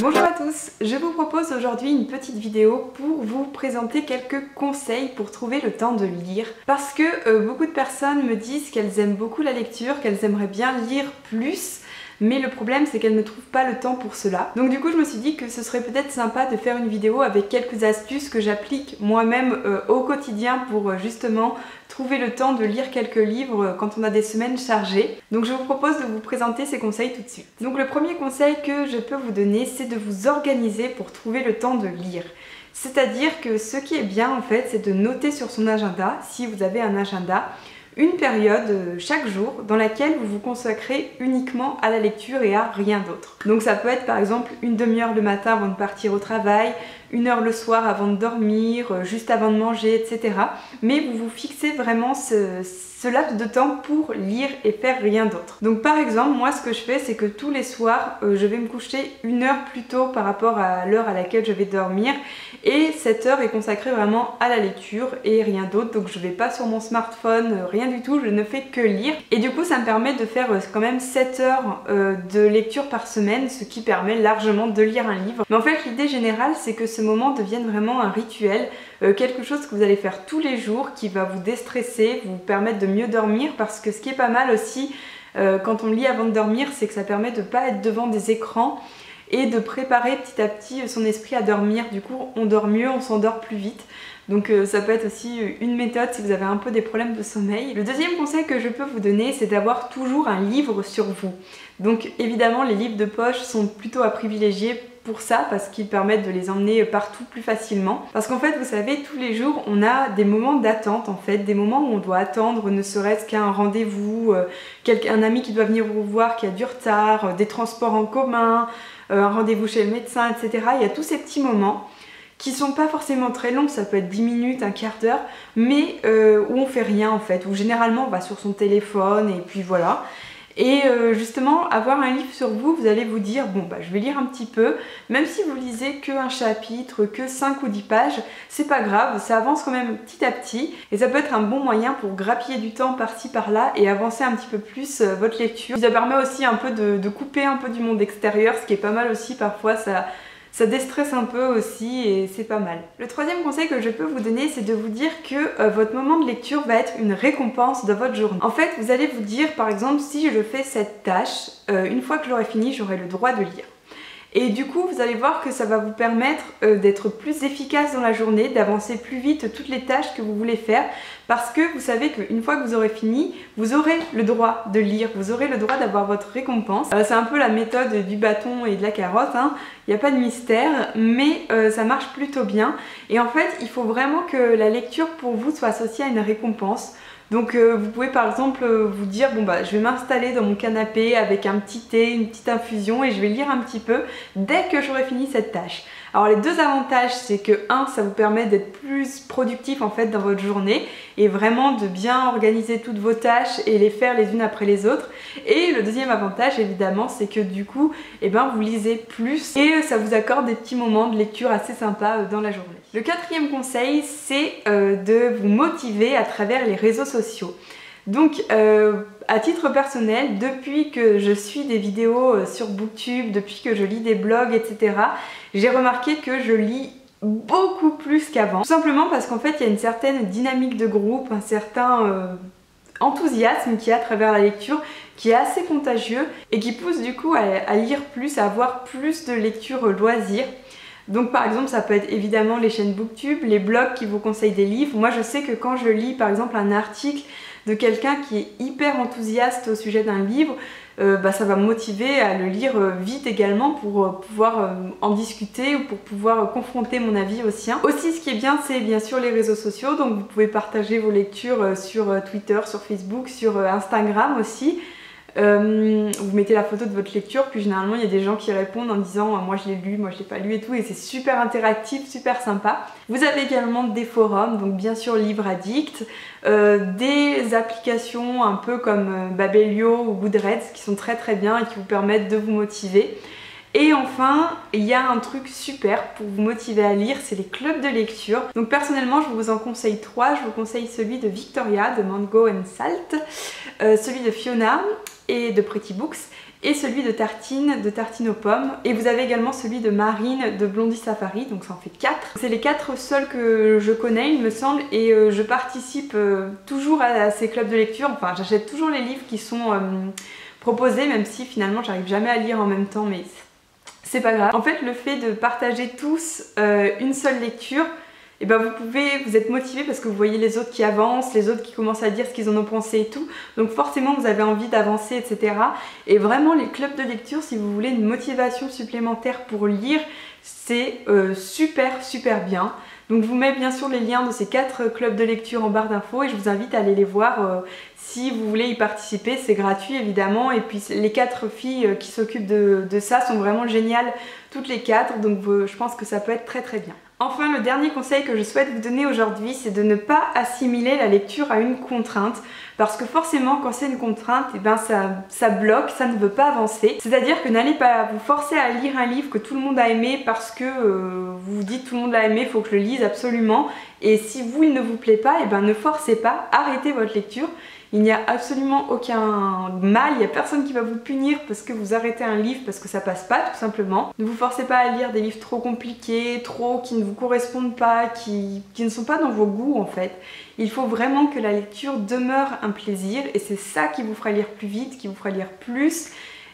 Bonjour à tous, je vous propose aujourd'hui une petite vidéo pour vous présenter quelques conseils pour trouver le temps de lire. Parce que beaucoup de personnes me disent qu'elles aiment beaucoup la lecture, qu'elles aimeraient bien lire plus, mais le problème c'est qu'elles ne trouvent pas le temps pour cela. Donc du coup je me suis dit que ce serait peut-être sympa de faire une vidéo avec quelques astuces que j'applique moi-même au quotidien pour justement trouver le temps de lire quelques livres quand on a des semaines chargées. Donc je vous propose de vous présenter ces conseils tout de suite. Donc le premier conseil que je peux vous donner, c'est de vous organiser pour trouver le temps de lire. C'est-à-dire que ce qui est bien en fait, c'est de noter sur son agenda, si vous avez un agenda, une période chaque jour dans laquelle vous vous consacrez uniquement à la lecture et à rien d'autre. Donc ça peut être par exemple une demi-heure le matin avant de partir au travail, une heure le soir avant de dormir, juste avant de manger, etc. Mais vous vous fixez vraiment ce laps de temps pour lire et faire rien d'autre. Donc par exemple, moi ce que je fais, c'est que tous les soirs, je vais me coucher une heure plus tôt par rapport à l'heure à laquelle je vais dormir. Et cette heure est consacrée vraiment à la lecture et rien d'autre. Donc je vais pas sur mon smartphone, rien du tout, je ne fais que lire. Et du coup ça me permet de faire quand même 7 heures de lecture par semaine, ce qui permet largement de lire un livre. Mais en fait l'idée générale, c'est que ce moment devienne vraiment un rituel, quelque chose que vous allez faire tous les jours, qui va vous déstresser, vous permettre de mieux dormir, parce que ce qui est pas mal aussi quand on lit avant de dormir, c'est que ça permet de ne pas être devant des écrans et de préparer petit à petit son esprit à dormir. Du coup on dort mieux, on s'endort plus vite. Donc ça peut être aussi une méthode si vous avez un peu des problèmes de sommeil. Le deuxième conseil que je peux vous donner, c'est d'avoir toujours un livre sur vous. Donc évidemment les livres de poche sont plutôt à privilégier pour ça, parce qu'ils permettent de les emmener partout plus facilement. Parce qu'en fait vous savez, tous les jours on a des moments d'attente en fait, des moments où on doit attendre ne serait-ce qu'un rendez-vous, un ami qui doit venir vous voir qui a du retard, des transports en commun, un rendez-vous chez le médecin, etc. Il y a tous ces petits moments qui sont pas forcément très longs, ça peut être 10 minutes, un quart d'heure, mais où on fait rien en fait, où généralement on va sur son téléphone et puis voilà. Et justement, avoir un livre sur vous, vous allez vous dire, bon bah je vais lire un petit peu, même si vous lisez que un chapitre, que 5 ou 10 pages, c'est pas grave, ça avance quand même petit à petit, et ça peut être un bon moyen pour grappiller du temps par-ci par-là et avancer un petit peu plus votre lecture. Ça permet aussi un peu de couper un peu du monde extérieur, ce qui est pas mal aussi parfois, ça déstresse un peu aussi et c'est pas mal. Le troisième conseil que je peux vous donner, c'est de vous dire que votre moment de lecture va être une récompense de votre journée. En fait, vous allez vous dire, par exemple, si je fais cette tâche, une fois que j'aurai fini, j'aurai le droit de lire. Et du coup, vous allez voir que ça va vous permettre d'être plus efficace dans la journée, d'avancer plus vite toutes les tâches que vous voulez faire, parce que vous savez qu'une fois que vous aurez fini, vous aurez le droit de lire, vous aurez le droit d'avoir votre récompense. C'est un peu la méthode du bâton et de la carotte, hein. Il n'y a pas de mystère, mais ça marche plutôt bien. Et en fait, il faut vraiment que la lecture pour vous soit associée à une récompense. Donc vous pouvez par exemple vous dire, bon bah je vais m'installer dans mon canapé avec un petit thé, une petite infusion et je vais lire un petit peu dès que j'aurai fini cette tâche. Alors les deux avantages, c'est que ça vous permet d'être plus productif en fait dans votre journée et vraiment de bien organiser toutes vos tâches et les faire les unes après les autres. Et le deuxième avantage évidemment, c'est que du coup, vous lisez plus et ça vous accorde des petits moments de lecture assez sympas dans la journée. Le quatrième conseil, c'est de vous motiver à travers les réseaux sociaux. Donc à titre personnel, depuis que je suis des vidéos sur Booktube, depuis que je lis des blogs, etc., j'ai remarqué que je lis beaucoup plus qu'avant. Tout simplement parce qu'en fait il y a une certaine dynamique de groupe, un certain enthousiasme qu'il y a à travers la lecture qui est assez contagieux et qui pousse du coup à lire plus, à avoir plus de lecture loisirs. Donc par exemple ça peut être évidemment les chaînes Booktube, les blogs qui vous conseillent des livres. Moi je sais que quand je lis par exemple un article de quelqu'un qui est hyper enthousiaste au sujet d'un livre, ça va me motiver à le lire vite également pour pouvoir en discuter ou pour pouvoir confronter mon avis au sien. Aussi ce qui est bien, c'est bien sûr les réseaux sociaux, donc vous pouvez partager vos lectures sur Twitter, sur Facebook, sur Instagram aussi. Vous mettez la photo de votre lecture, puis généralement il y a des gens qui répondent en disant moi je l'ai lu, moi je l'ai pas lu et tout, et c'est super interactif, super sympa. Vous avez également des forums, donc bien sûr Livre Addict, des applications un peu comme Babelio ou Goodreads qui sont très très bien et qui vous permettent de vous motiver. Et enfin, il y a un truc super pour vous motiver à lire, c'est les clubs de lecture. Donc personnellement, je vous en conseille 3. Je vous conseille celui de Victoria, de Mango and Salt, celui de Fiona et de Pretty Books, et celui de Tartine aux pommes, et vous avez également celui de Marine de Blondie Safari, donc ça en fait 4. C'est les 4 seuls que je connais il me semble, et je participe toujours à ces clubs de lecture, enfin j'achète toujours les livres qui sont proposés, même si finalement j'arrive jamais à lire en même temps, mais c'est pas grave. En fait, le fait de partager tous une seule lecture, et ben vous êtes motivé parce que vous voyez les autres qui avancent, les autres qui commencent à dire ce qu'ils en ont pensé et tout. Donc forcément vous avez envie d'avancer, etc. Et vraiment les clubs de lecture, si vous voulez une motivation supplémentaire pour lire, c'est super bien. Donc je vous mets bien sûr les liens de ces 4 clubs de lecture en barre d'infos et je vous invite à aller les voir si vous voulez y participer. C'est gratuit évidemment, et puis les 4 filles qui s'occupent de ça sont vraiment géniales toutes les 4, donc je pense que ça peut être très bien. Enfin, le dernier conseil que je souhaite vous donner aujourd'hui, c'est de ne pas assimiler la lecture à une contrainte, parce que forcément quand c'est une contrainte, et ben ça bloque, ça ne veut pas avancer. C'est-à-dire que n'allez pas vous forcer à lire un livre que tout le monde a aimé parce que vous vous dites tout le monde l'a aimé, il faut que je le lise absolument. Et si vous, il ne vous plaît pas, et ben ne forcez pas, arrêtez votre lecture. Il n'y a absolument aucun mal, il n'y a personne qui va vous punir parce que vous arrêtez un livre parce que ça passe pas, tout simplement. Ne vous forcez pas à lire des livres trop compliqués, qui ne vous correspondent pas, qui ne sont pas dans vos goûts en fait. Il faut vraiment que la lecture demeure un plaisir, et c'est ça qui vous fera lire plus vite, qui vous fera lire plus,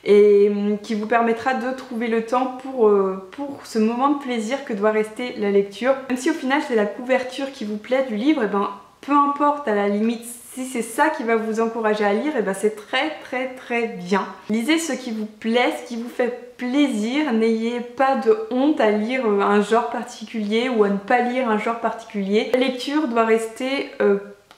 et qui vous permettra de trouver le temps pour ce moment de plaisir que doit rester la lecture. Même si au final c'est la couverture qui vous plaît du livre, et ben peu importe, à la limite, si c'est ça qui va vous encourager à lire, et ben c'est très bien. Lisez ce qui vous plaît, ce qui vous fait plaisir, n'ayez pas de honte à lire un genre particulier ou à ne pas lire un genre particulier. La lecture doit rester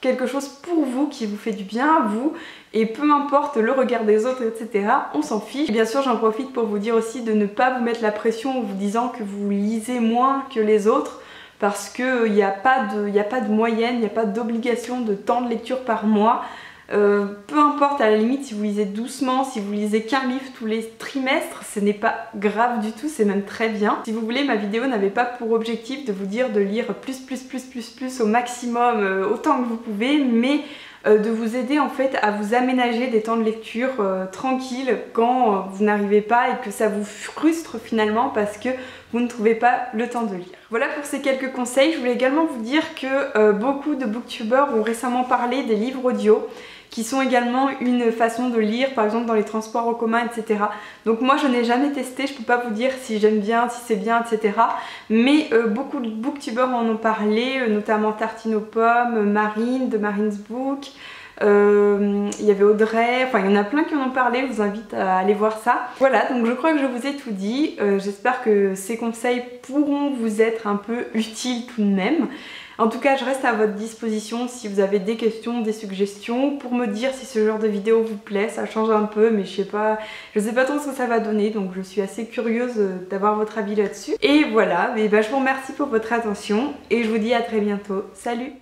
quelque chose pour vous, qui vous fait du bien à vous, et peu importe le regard des autres, etc., on s'en fiche. Et bien sûr, j'en profite pour vous dire aussi de ne pas vous mettre la pression en vous disant que vous lisez moins que les autres, parce qu'il n'y a pas de moyenne, il n'y a pas d'obligation de temps de lecture par mois. Peu importe, à la limite, si vous lisez doucement, si vous lisez qu'un livre tous les trimestres, ce n'est pas grave du tout, c'est même très bien. Si vous voulez, ma vidéo n'avait pas pour objectif de vous dire de lire plus au maximum, autant que vous pouvez, mais de vous aider en fait à vous aménager des temps de lecture tranquilles quand vous n'arrivez pas et que ça vous frustre finalement parce que vous ne trouvez pas le temps de lire. Voilà pour ces quelques conseils. Je voulais également vous dire que beaucoup de booktubeurs ont récemment parlé des livres audio, qui sont également une façon de lire, par exemple dans les transports en commun, etc. Donc moi je n'ai jamais testé, je peux pas vous dire si j'aime bien, si c'est bien, etc. Mais beaucoup de booktubeurs en ont parlé, notamment Tartine aux pommes, Marine de Marine's Book, il y avait Audrey, enfin il y en a plein qui en ont parlé, je vous invite à aller voir ça. Voilà, donc je crois que je vous ai tout dit, j'espère que ces conseils pourront vous être un peu utiles tout de même. En tout cas, je reste à votre disposition si vous avez des questions, des suggestions, pour me dire si ce genre de vidéo vous plaît. Ça change un peu, mais je sais pas trop ce que ça va donner, donc je suis assez curieuse d'avoir votre avis là-dessus. Et voilà, mais je vous remercie pour votre attention et je vous dis à très bientôt. Salut!